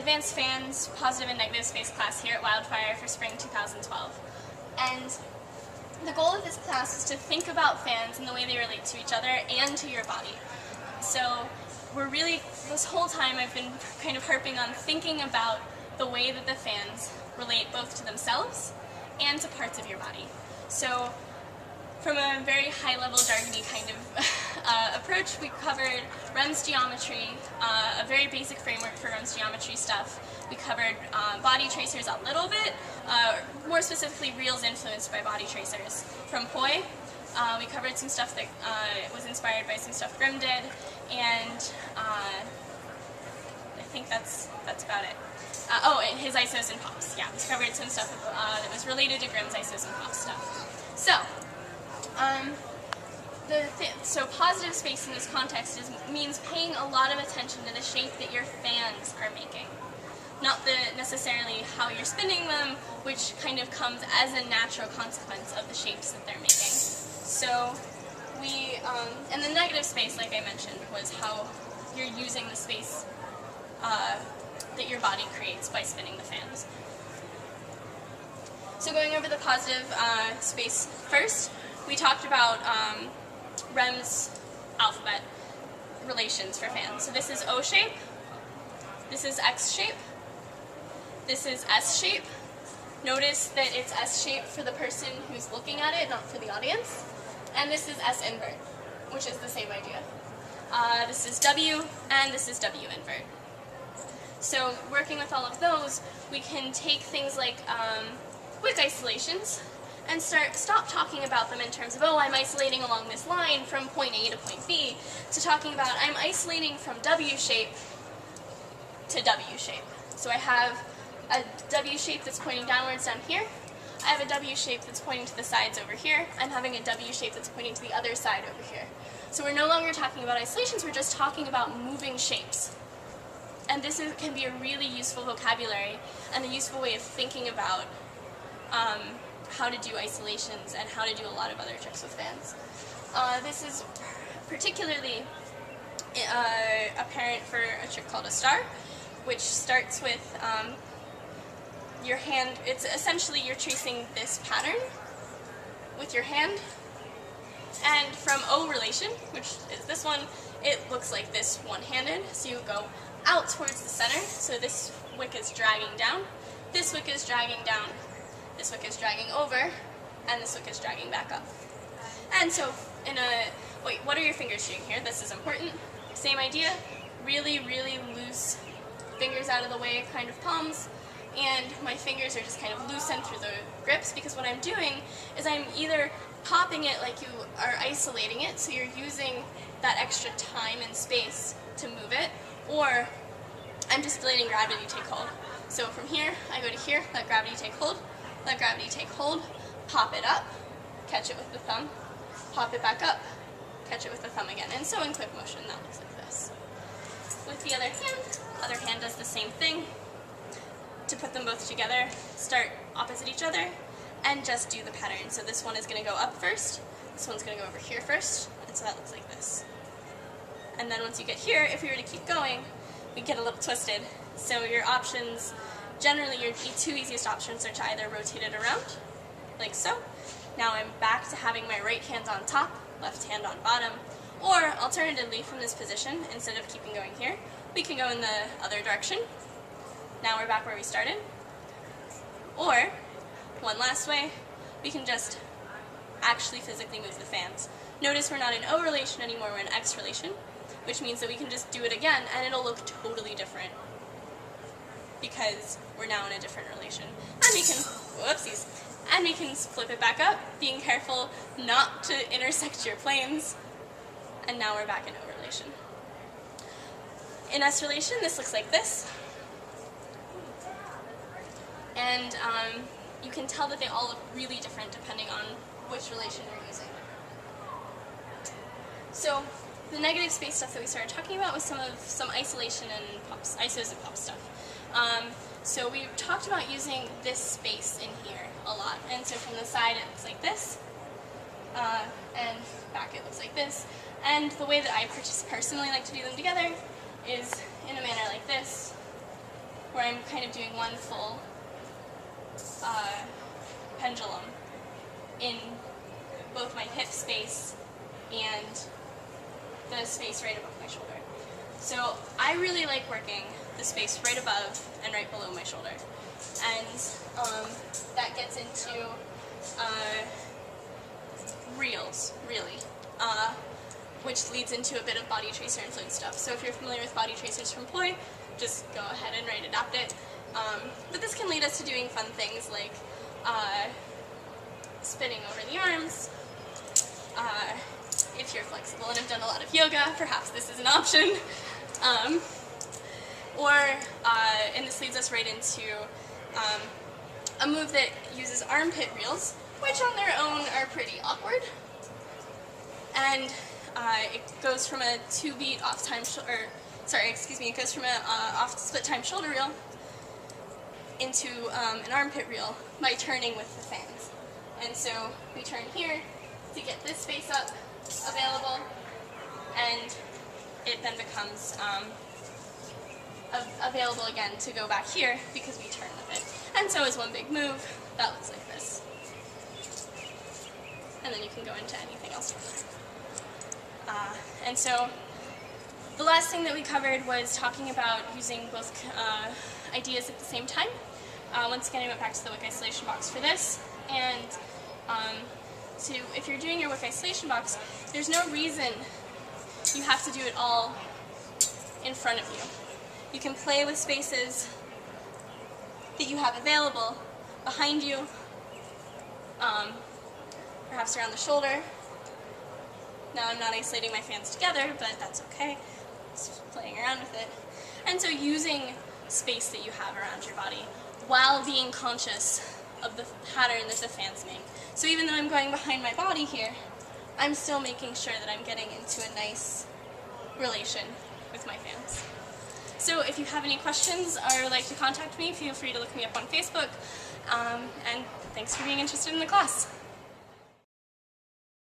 Advanced Fans Positive and Negative Space class here at Wildfire for spring 2012. And the goal of this class is to think about fans and the way they relate to each other and to your body. So this whole time I've been kind of harping on thinking about the way that the fans relate both to themselves and to parts of your body. So from a very high-level, jargony kind of approach, we covered REMS geometry, a very basic framework for REMS geometry stuff. We covered body tracers a little bit, more specifically reels influenced by body tracers from Poi. We covered some stuff that was inspired by some stuff Grimm did, and I think that's about it. And his isos and pops. Yeah, we covered some stuff that was related to Grimm's isos and pops stuff. So positive space in this context means paying a lot of attention to the shape that your fans are making. Not necessarily how you're spinning them, which kind of comes as a natural consequence of the shapes that they're making. So and the negative space, like I mentioned, was how you're using the space that your body creates by spinning the fans. So going over the positive space first, we talked about REM's alphabet relations for fans. So this is O shape, this is X shape, this is S shape. Notice that it's S shape for the person who's looking at it, not for the audience. And this is S invert, which is the same idea. This is W, and this is W invert. So working with all of those, we can take things like wick isolations and stop talking about them in terms of, oh, I'm isolating along this line from point A to point B, to talking about I'm isolating from W shape to W shape. So I have a W shape that's pointing downwards down here. I have a W shape that's pointing to the sides over here. I'm having a W shape that's pointing to the other side over here. So we're no longer talking about isolations, we're just talking about moving shapes. And this can be a really useful vocabulary and a useful way of thinking about how to do isolations and how to do a lot of other tricks with fans. This is particularly apparent for a trick called a star, which starts with your hand. It's essentially you're tracing this pattern with your hand, and from O relation, which is this one, it looks like this one-handed. So you go out towards the center, so this wick is dragging down, this wick is dragging down, this wick is dragging over, and this wick is dragging back up. And so what are your fingers doing here? This is important. Same idea, really, really loose fingers out of the way kind of palms, and my fingers are just kind of loosened through the grips, because what I'm doing is I'm either popping it like you are isolating it, so you're using that extra time and space to move it, or I'm just letting gravity take hold. So from here, I go to here, let gravity take hold, pop it up, catch it with the thumb, pop it back up, catch it with the thumb again. And so in quick motion, that looks like this. With the other hand does the same thing. To put them both together, start opposite each other, and just do the pattern. So this one is going to go up first, this one's going to go over here first, and so that looks like this. And then once you get here, if we were to keep going, we get a little twisted. So your options, generally your two easiest options are to either rotate it around, like so. Now I'm back to having my right hand on top, left hand on bottom, or alternatively from this position, instead of keeping going here, we can go in the other direction. Now we're back where we started. Or, one last way, we can just actually physically move the fans. Notice we're not in O relation anymore, we're in X relation, which means that we can just do it again and it'll look totally different, because we're now in a different relation. And we can, whoopsies, and we can flip it back up, being careful not to intersect your planes, and now we're back in O relation. In S relation, this looks like this. And you can tell that they all look really different depending on which relation you're using. So the negative space stuff that we started talking about was some isolation and pops, isos and pop stuff. So we talked about using this space in here a lot. And so from the side it looks like this, and back it looks like this. And the way that I personally like to do them together is in a manner like this, where I'm kind of doing one full pendulum in both my hip space and the space right above my shoulder. So I really like working the space right above and right below my shoulder. And that gets into reels, really, which leads into a bit of body tracer influence stuff. So if you're familiar with body tracers from Ploy, just go ahead and adapt it. But this can lead us to doing fun things like spinning over the arms. If you're flexible and have done a lot of yoga, perhaps this is an option. And this leads us right into a move that uses armpit reels, which on their own are pretty awkward. And it goes from a 2-beat off time, it goes from a off split time shoulder reel into an armpit reel by turning with the fans. And so we turn here to get this space up available, and it then becomes available again to go back here because we turn with it. And so is one big move that looks like this. And then you can go into anything else from there. And so the last thing that we covered was talking about using both ideas at the same time. Once again, I went back to the wick isolation box for this, and if you're doing your wick isolation box, there's no reason you have to do it all in front of you. You can play with spaces that you have available behind you, perhaps around the shoulder. Now I'm not isolating my fans together, but that's okay. Just playing around with it. And so using space that you have around your body while being conscious of the pattern that the fans make. So even though I'm going behind my body here, I'm still making sure that I'm getting into a nice relation with my fans. So if you have any questions or would like to contact me, feel free to look me up on Facebook. And thanks for being interested in the class.